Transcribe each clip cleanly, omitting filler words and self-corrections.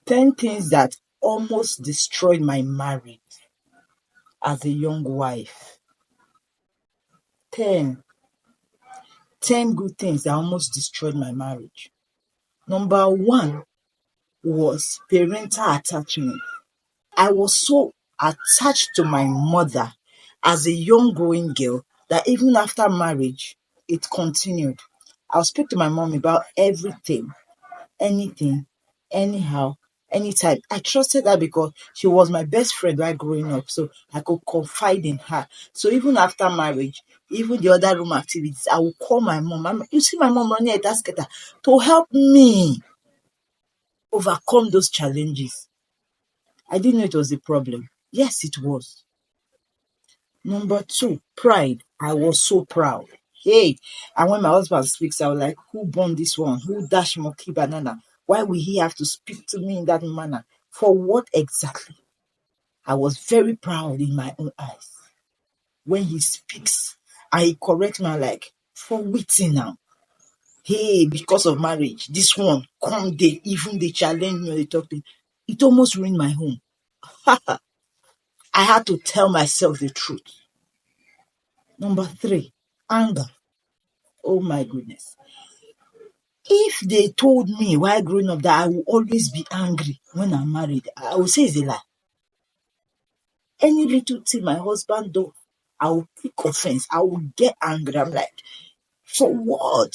10 things that almost destroyed my marriage as a young wife. 10. 10 good things that almost destroyed my marriage. Number 1 was parental attachment. I was so attached to my mother as a young growing girl that even after marriage, it continued. I'll speak to my mom about everything, anything, anyhow, anytime. I trusted her because she was my best friend while growing up, so I could confide in her. So even after marriage, even the other room activities, I would call my mom. You see my mom running a tasketer to help me overcome those challenges. I didn't know it was a problem. Yes, it was. Number 2, pride. I was so proud. Hey, and when my husband speaks, I was like, who born this one? Who dash monkey banana? Why will he have to speak to me in that manner? For what exactly? I was very proud in my own eyes. When he speaks, I correct me like, for waiting now. Hey, because of marriage, this one, come they even they challenge me, they talk to me. It almost ruined my home. I had to tell myself the truth. Number 3, anger. Oh my goodness. If they told me while growing up that I will always be angry when I'm married, I would say it's a lie. Any little thing my husband does, I will pick offense. I will get angry. I'm like, for what?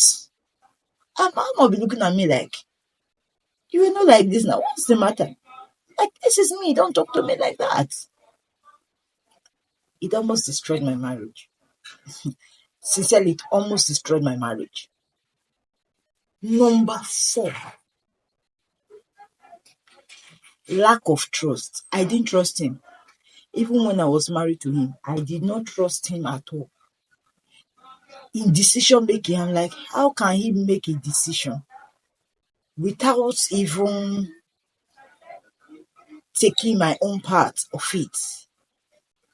And my mom will be looking at me like, you are not like this now. What's the matter? Like, this is me. Don't talk to me like that. It almost destroyed my marriage. Sincerely, it almost destroyed my marriage. Number 4, lack of trust. I didn't trust him. Even when I was married to him, I did not trust him at all. In decision making, I'm like, how can he make a decision without even taking my own part of it,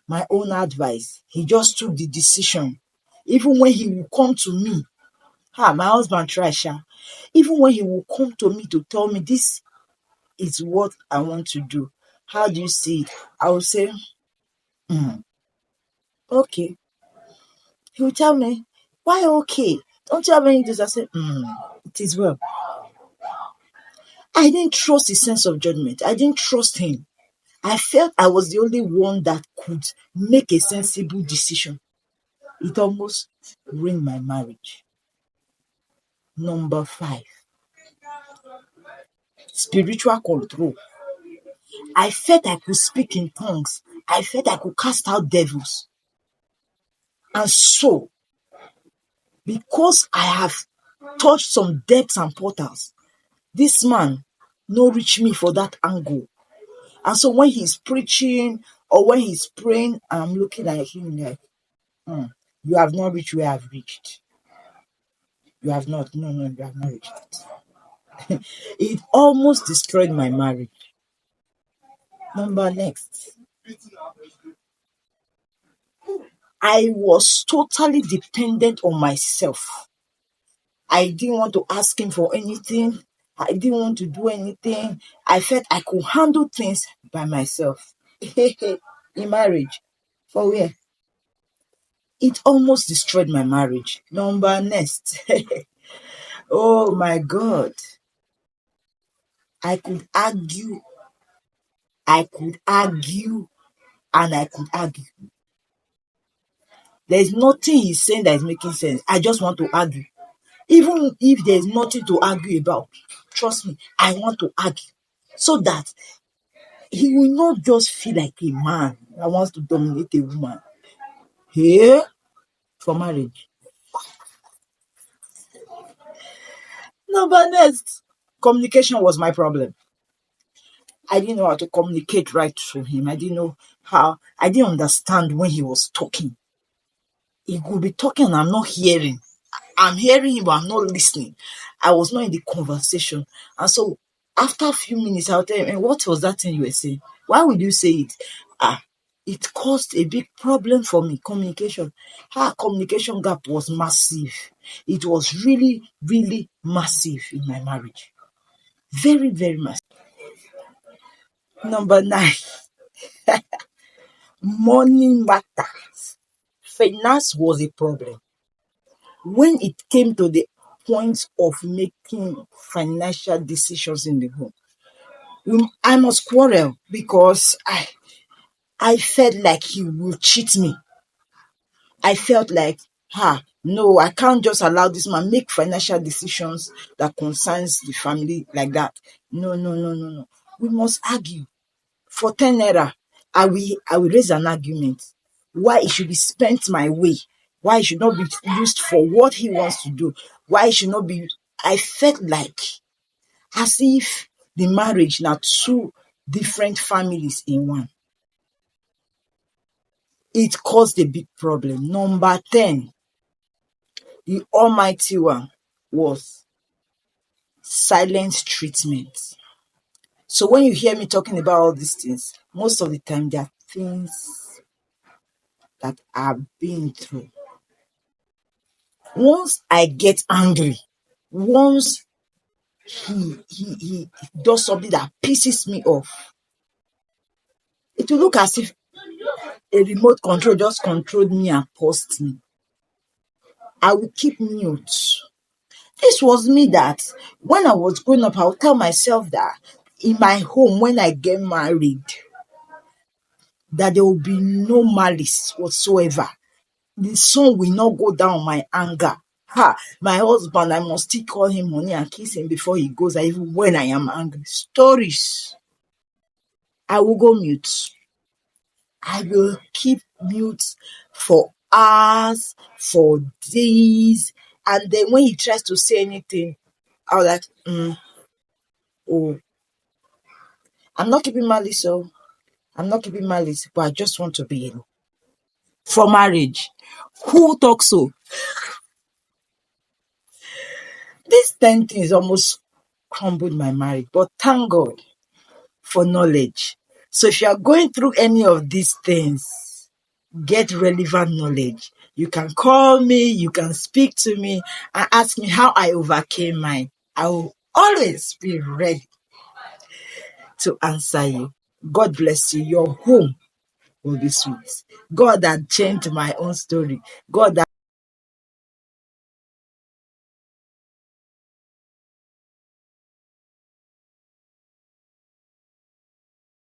my own advice? He just took the decision. Even when he will come to me, my husband tries, even when he will come to me to tell me this is what I want to do, how do you see it? I will say, okay. He will tell me, why okay? Don't you have anything? I say, it is well. I didn't trust his sense of judgment. I didn't trust him. I felt I was the only one that could make a sensible decision. It almost ruined my marriage. Number 5, spiritual control. I felt I could speak in tongues. I felt I could cast out devils. And so, because I have touched some depths and portals, this man no reach me for that angle. And so when he's preaching or when he's praying, I'm looking at him like, you have not reached where I've reached. You have not. No, you have not reached it. It almost destroyed my marriage. Next. I was totally dependent on myself. I didn't want to ask him for anything. I didn't want to do anything. I felt I could handle things by myself. In marriage. For where? It almost destroyed my marriage. Next. Oh my God. I could argue, and I could argue. There's nothing he's saying that is making sense. I just want to argue. Even if there's nothing to argue about, trust me, I want to argue. So that he will not just feel like a man that wants to dominate a woman. Here, for marriage. But next, communication was my problem. I didn't know how to communicate right to him. I didn't understand when he was talking. He could be talking and I'm not hearing. I'm hearing him, but I'm not listening. I was not in the conversation. And so after a few minutes, I'll tell him, what was that thing you were saying? Why would you say it? It caused a big problem for me, communication. Our communication gap was massive. It was really, really massive in my marriage. Very, very massive. Number nine, money matters. Finance was a problem. When it came to the point of making financial decisions in the home, I must quarrel because I felt like he will cheat me. I felt like, no, I can't just allow this man make financial decisions that concerns the family like that. No, no, no, no, no. We must argue. For 10 naira, I will raise an argument. Why it should be spent my way. Why it should not be used for what he wants to do. Why it should not be. I felt like as if the marriage now two different families in one. It caused a big problem. Number 10, the almighty one was silent treatment. So when you hear me talking about all these things, most of the time they are things that I've been through. Once I get angry, once he does something that pisses me off, it will look as if a remote control just controlled me and paused me. I will keep mute. This was me that when I was growing up, I would tell myself that in my home, when I get married, that there will be no malice whatsoever. The sun will not go down my anger. My husband, I must still call him honey and kiss him before he goes, even when I am angry. Stories. I will go mute. I will keep mute for hours, for days. And then when he tries to say anything, I'll like, oh, I'm not keeping malice, so I'm not keeping malice, but I just want to be alone. For marriage, who talks so? These 10 things almost crumbled my marriage, but thank God for knowledge. So if you are going through any of these things, get relevant knowledge. You can call me, you can speak to me and ask me how I overcame mine. I will always be ready to answer you. God bless you. Your home will be sweet. God that changed my own story. God that